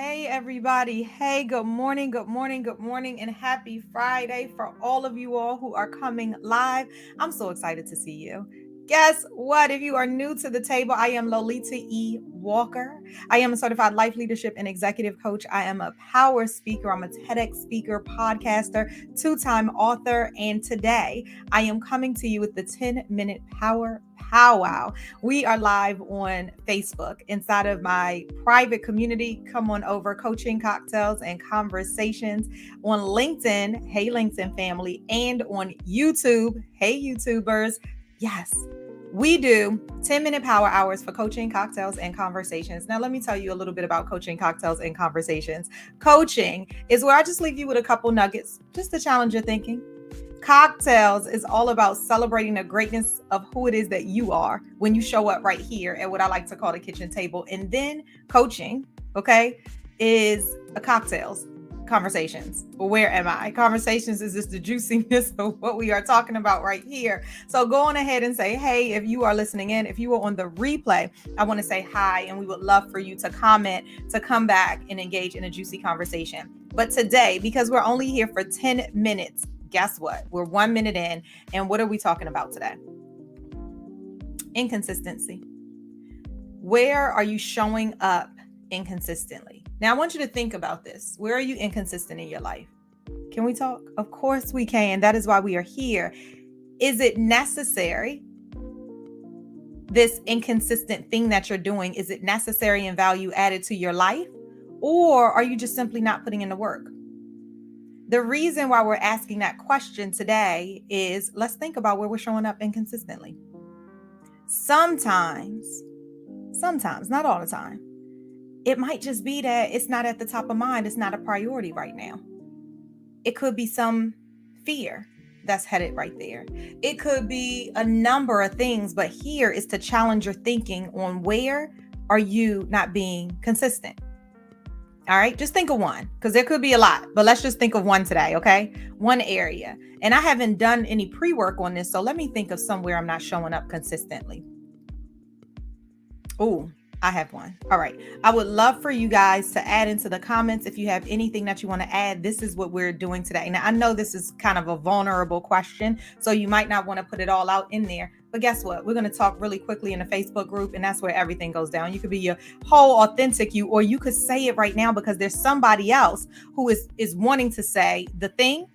Hey, everybody. Hey, good morning, good morning, good morning, and happy Friday for all of you all who are coming live. I'm so excited to see you. Guess what? If you are new to the table, I am Lolita E. Walker. I am a certified life leadership and executive coach. I am a power speaker. I'm a TEDx speaker, podcaster, two-time author. And today I am coming to you with the 10-minute power powwow. We are live on Facebook inside of my private community. Come on over, Coaching Cocktails and Conversations, on LinkedIn. Hey, LinkedIn family, and on YouTube. Hey, YouTubers. Yes, we do 10-minute power hours for coaching, cocktails, and conversations. Now, let me tell you a little bit about coaching, cocktails, and conversations. Coaching is where I just leave you with a couple nuggets just to challenge your thinking. Cocktails is all about celebrating the greatness of who it is that you are when you show up right here at what I like to call the kitchen table. And then coaching, okay, is a cocktails. Conversations. Well, where am I? Conversations is just the juiciness of what we are talking about right here. So go on ahead and say, hey, if you are listening in, if you are on the replay, I want to say hi, and we would love for you to comment, to come back and engage in a juicy conversation. But today, because we're only here for 10 minutes, guess what? We're 1 minute in, and what are we talking about today? Inconsistency. Where are you showing up inconsistently? Now, I want you to think about this. Where are you inconsistent in your life? Can we talk? Of course we can. That is why we are here. Is it necessary? This inconsistent thing that you're doing, is it necessary and value added to your life? Or are you just simply not putting in the work? The reason why we're asking that question today is let's think about where we're showing up inconsistently. Sometimes, not all the time, it might just be that it's not at the top of mind. It's not a priority right now. It could be some fear that's headed right there. It could be a number of things, but here is to challenge your thinking on where are you not being consistent. All right, just think of one, because there could be a lot, but let's just think of one today, okay? One area. And I haven't done any pre-work on this, so let me think of somewhere I'm not showing up consistently. Oh, I have one. All right. I would love for you guys to add into the comments if you have anything that you want to add. This is what we're doing today. Now, I know this is kind of a vulnerable question, so you might not want to put it all out in there. But guess what? We're going to talk really quickly in the Facebook group, and that's where everything goes down. You could be your whole authentic you, or you could say it right now because there's somebody else who is wanting to say the thing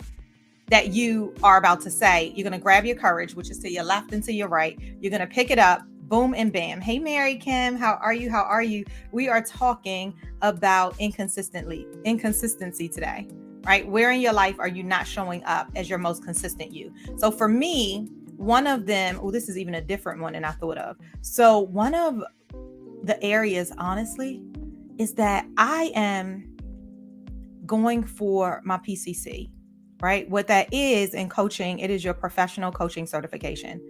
that you are about to say. You're going to grab your courage, which is to your left and to your right. You're going to pick it up. Boom and bam. Hey, Mary Kim, how are you? How are you? We are talking about inconsistency today, right? Where in your life are you not showing up as your most consistent you? So for me, one of them, this is even a different one than I thought of. So one of the areas, honestly, is that I am going for my PCC, right? What that is in coaching, it is your professional coaching certification.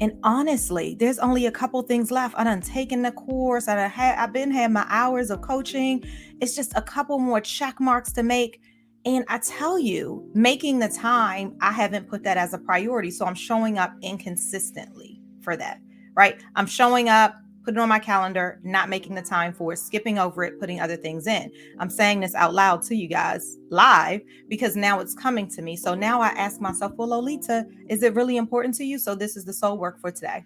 And honestly, there's only a couple things left. I done taken the course. I've been had my hours of coaching. It's just a couple more check marks to make. And I tell you, making the time, I haven't put that as a priority. So I'm showing up inconsistently for that, right? I'm showing up, putting it on my calendar, not making the time for it, skipping over it, putting other things in. I'm saying this out loud to you guys live because now it's coming to me. So now I ask myself, well, Lolita, is it really important to you? So this is the soul work for today.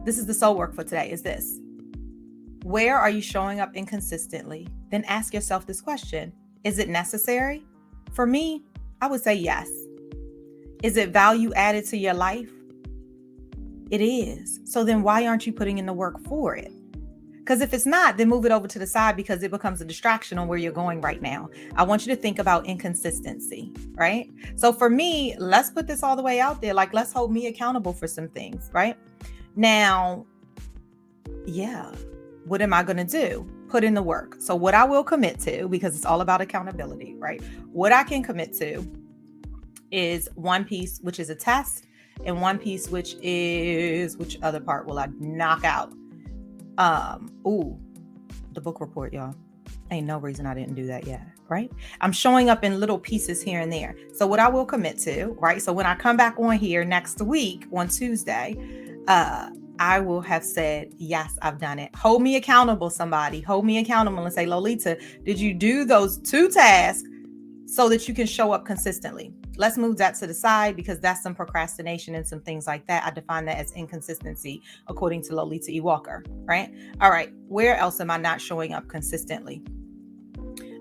This is the soul work for today is this. Where are you showing up inconsistently? Then ask yourself this question. Is it necessary? For me, I would say yes. Is it value added to your life? It is. So then why aren't you putting in the work for it? Because if it's not, then move it over to the side because it becomes a distraction on where you're going right now. I want you to think about inconsistency, right? So for me, let's put this all the way out there. Like, let's hold me accountable for some things, right? Now, yeah, what am I going to do? Put in the work. So what I will commit to, because it's all about accountability, right? What I can commit to is one piece, which is a test, and one piece, which other part will I knock out? The book report, y'all. Ain't no reason I didn't do that yet, right? I'm showing up in little pieces here and there. So what I will commit to, right? So when I come back on here next week on Tuesday, I I will have said, yes, I've done it. Hold me accountable, somebody. Hold me accountable and say, Lolita, did you do those 2 tasks so that you can show up consistently? Let's move that to the side because that's some procrastination and some things like that. I define that as inconsistency according to Lolita E. Walker, right? All right. Where else am I not showing up consistently?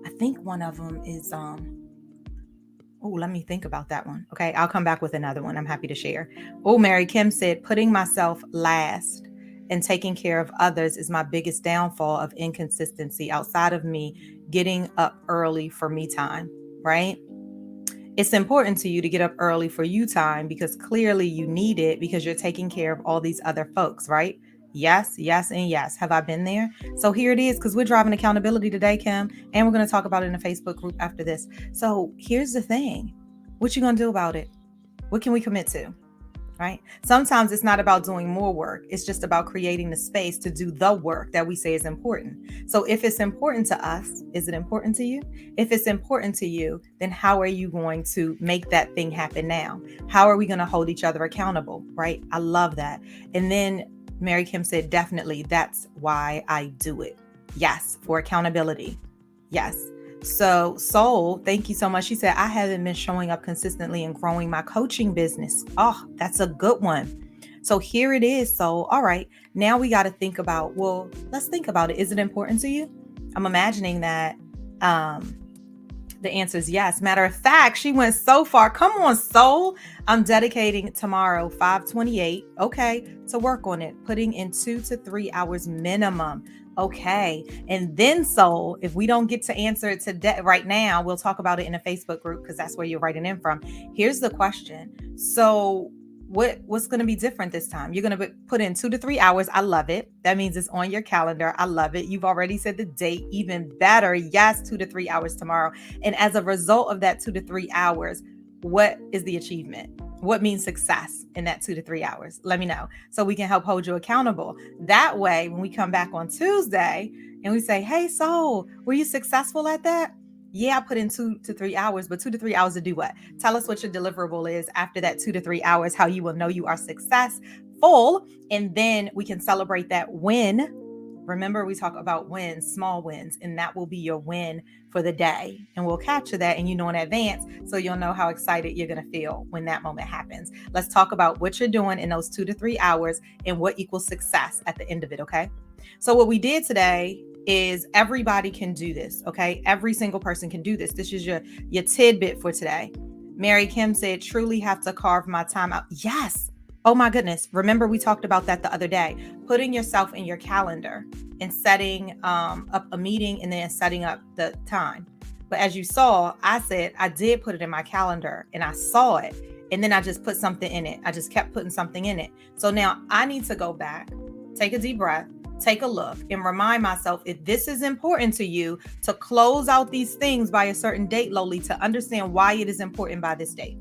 I think one of them is, let me think about that one. Okay. I'll come back with another one. I'm happy to share. Mary Kim said, putting myself last and taking care of others is my biggest downfall of inconsistency outside of me getting up early for me time, right? It's important to you to get up early for you time because clearly you need it because you're taking care of all these other folks, right? Yes, yes, and yes. Have I been there? So here it is because we're driving accountability today, Kim, and we're going to talk about it in a Facebook group after this. So here's the thing. What you going to do about it? What can we commit to? Right? Sometimes it's not about doing more work. It's just about creating the space to do the work that we say is important. So if it's important to us, is it important to you? If it's important to you, then how are you going to make that thing happen now? How are we going to hold each other accountable? Right? I love that. And then Mary Kim said, definitely, that's why I do it. Yes, for accountability. Yes. So Soul, thank you so much. She said, I haven't been showing up consistently and growing my coaching business. Oh, that's a good one. So here it is. So, all right, now we got to think about, let's think about it. Is it important to you? I'm imagining that the answer is yes. Matter of fact, she went so far. Come on, Soul. I'm dedicating tomorrow, 5/28, okay, to work on it, putting in 2 to 3 hours minimum. Okay. And then Soul, if we don't get to answer it today, right now, we'll talk about it in a Facebook group because that's where you're writing in from. Here's the question. So what's going to be different this time? You're going to put in 2 to 3 hours. I love it. That means it's on your calendar. I love it. You've already said the date. Even better. Yes, 2 to 3 hours tomorrow. And as a result of that 2 to 3 hours, what is the achievement? What means success in that 2 to 3 hours? Let me know so we can help hold you accountable. That way, when we come back on Tuesday and we say, hey, Soul, were you successful at that? Yeah, I put in 2 to 3 hours, but 2 to 3 hours to do what? Tell us what your deliverable is after that 2 to 3 hours, how you will know you are successful. And then we can celebrate that win. Remember, we talk about wins, small wins, and that will be your win for the day. And we'll capture that and in advance so you'll know how excited you're going to feel when that moment happens. Let's talk about what you're doing in those 2 to 3 hours and what equals success at the end of it, okay? So what we did today is everybody can do this, okay? Every single person can do this. This is your tidbit for today. Mary Kim said, truly have to carve my time out. Yes. Oh my goodness. Remember, we talked about that the other day, putting yourself in your calendar and setting up a meeting and then setting up the time. But as you saw, I said, I did put it in my calendar and I saw it. And then I just put something in it. I just kept putting something in it. So now I need to go back, take a deep breath, take a look and remind myself, if this is important to you, to close out these things by a certain date, Lolita, to understand why it is important by this date.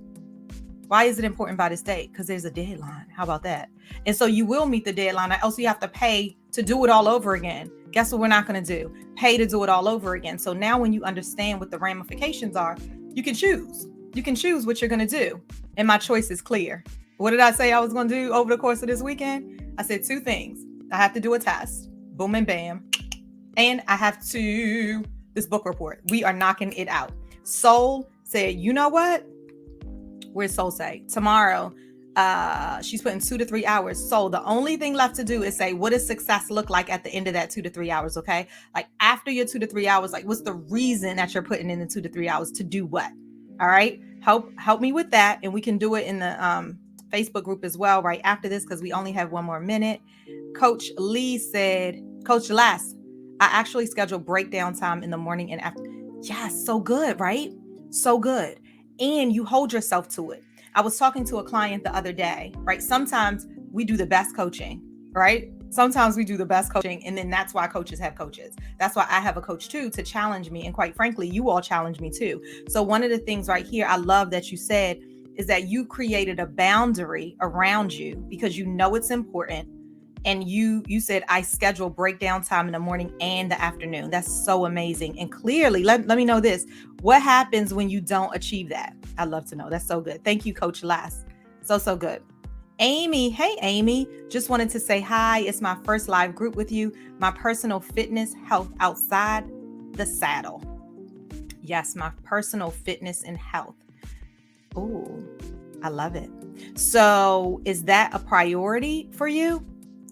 Why is it important by this date? Because there's a deadline. How about that? And so you will meet the deadline. Else you have to pay to do it all over again. Guess what we're not going to do? Pay to do it all over again. So now when you understand what the ramifications are, you can choose. You can choose what you're going to do. And my choice is clear. What did I say I was going to do over the course of this weekend? I said 2 things. I have to do a test. Boom and bam. And I have to, this book report. We are knocking it out. Soul said, you know what? Where's Soul say? Tomorrow, she's putting 2 to 3 hours. So the only thing left to do is say, what does success look like at the end of that 2 to 3 hours? Okay. Like after your 2 to 3 hours, like what's the reason that you're putting in the 2 to 3 hours to do what? All right. Help me with that. And we can do it in the Facebook group as well, right after this, because we only have 1 more minute. Coach Lee said, Coach Les, I actually schedule breakdown time in the morning and after. Yes. So good, right? So good. And you hold yourself to it. I was talking to a client the other day, right? Sometimes we do the best coaching, right? Sometimes we do the best coaching. And then that's why coaches have coaches. That's why I have a coach too, to challenge me. And quite frankly, you all challenge me too. So one of the things right here, I love that you said is that you created a boundary around you because you know it's important. And you said, I schedule breakdown time in the morning and the afternoon. That's so amazing. And clearly, let me know this. What happens when you don't achieve that? I'd love to know. That's so good. Thank you, Coach Lass. So good. Amy, hey Amy, just wanted to say hi. It's my first live group with you. My personal fitness, health outside the saddle. Yes, my personal fitness and health. Ooh, I love it. So, is that a priority for you?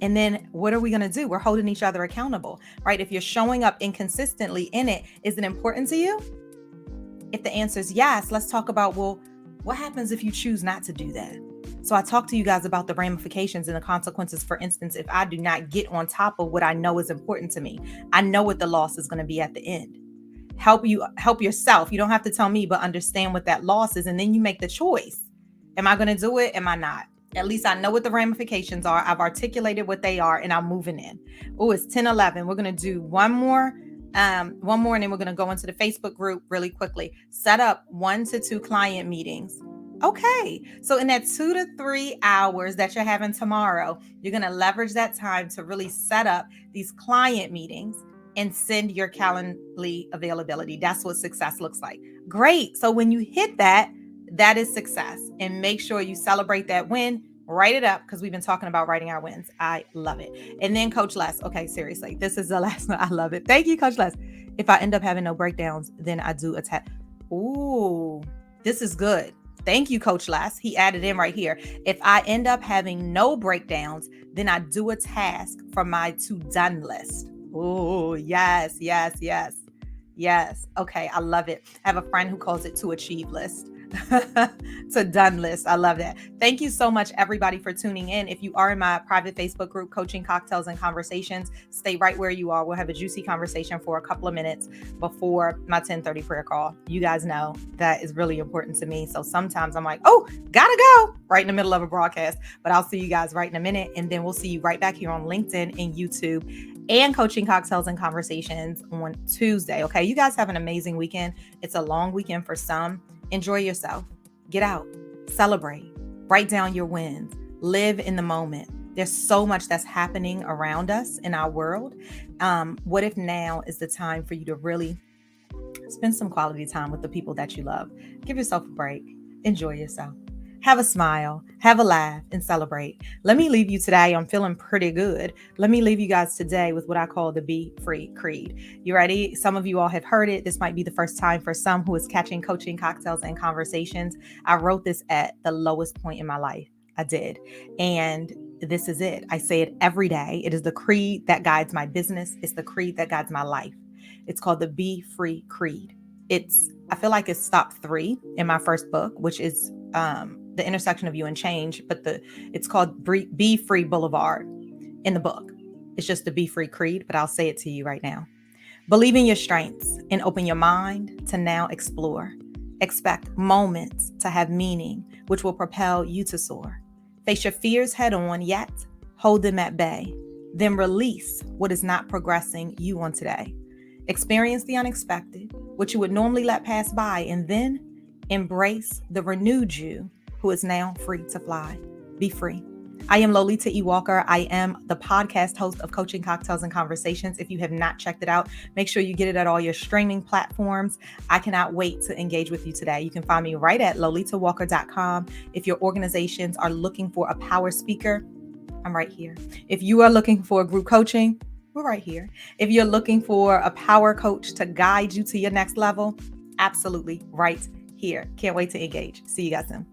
And then what are we going to do? We're holding each other accountable, right? If you're showing up inconsistently in it, is it important to you? If the answer is yes, let's talk about, well, what happens if you choose not to do that? So I talked to you guys about the ramifications and the consequences. For instance, if I do not get on top of what I know is important to me, I know what the loss is going to be at the end. Help yourself. You don't have to tell me, but understand what that loss is. And then you make the choice. Am I going to do it? Am I not? At least I know what the ramifications are. I've articulated what they are and I'm moving in. Oh, it's 10:11. We're going to do one more, and then we're going to go into the Facebook group really quickly. Set up 1 to 2 client meetings. Okay. So in that 2 to 3 hours that you're having tomorrow, you're going to leverage that time to really set up these client meetings and send your Calendly availability. That's what success looks like. Great. So when you hit that, that is success. And make sure you celebrate that win. Write it up because we've been talking about writing our wins. I love it. And then Coach Les. Okay, seriously. This is the last one. I love it. Thank you, Coach Les. If I end up having no breakdowns, then I do attack. Ooh, this is good. Thank you, Coach Les. He added in right here. If I end up having no breakdowns, then I do a task from my to-done list. Oh, yes, yes, yes, yes. Okay, I love it. I have a friend who calls it to achieve list. To done list. I love that. Thank you so much, everybody, for tuning in. If you are in my private Facebook group, Coaching Cocktails and Conversations, stay right where you are. We'll have a juicy conversation for a couple of minutes before my 10:30 prayer call. You guys know that is really important to me. So sometimes I'm like, oh, gotta go right in the middle of a broadcast, but I'll see you guys right in a minute. And then we'll see you right back here on LinkedIn and YouTube and Coaching Cocktails and Conversations on Tuesday. Okay. You guys have an amazing weekend. It's a long weekend for some. Enjoy yourself. Get out. Celebrate. Write down your wins. Live in the moment. There's so much that's happening around us in our world. What if now is the time for you to really spend some quality time with the people that you love? Give yourself a break. Enjoy yourself. Have a smile, have a laugh, and celebrate. Let me leave you today. I'm feeling pretty good. Let me leave you guys today with what I call the Be Free Creed. You ready? Some of you all have heard it. This might be the first time for some who is catching Coaching Cocktails and Conversations. I wrote this at the lowest point in my life. I did. And this is it. I say it every day. It is the creed that guides my business. It's the creed that guides my life. It's called the Be Free Creed. I feel like it's stop 3 in my first book, which is the intersection of you and change, but it's called Be Free Boulevard in the book. It's just the Be Free Creed, but I'll say it to you right now. Believe in your strengths and open your mind to now explore. Expect moments to have meaning, which will propel you to soar. Face your fears head on, yet hold them at bay. Then release what is not progressing you on today. Experience the unexpected, which you would normally let pass by, and then embrace the renewed you who is now free to fly. Be free. I am Lolita E. Walker. I am the podcast host of Coaching Cocktails and Conversations. If you have not checked it out, make sure you get it at all your streaming platforms. I cannot wait to engage with you today. You can find me right at lolitawalker.com. If your organizations are looking for a power speaker, I'm right here. If you are looking for group coaching, we're right here. If you're looking for a power coach to guide you to your next level, absolutely right here. Can't wait to engage. See you guys soon.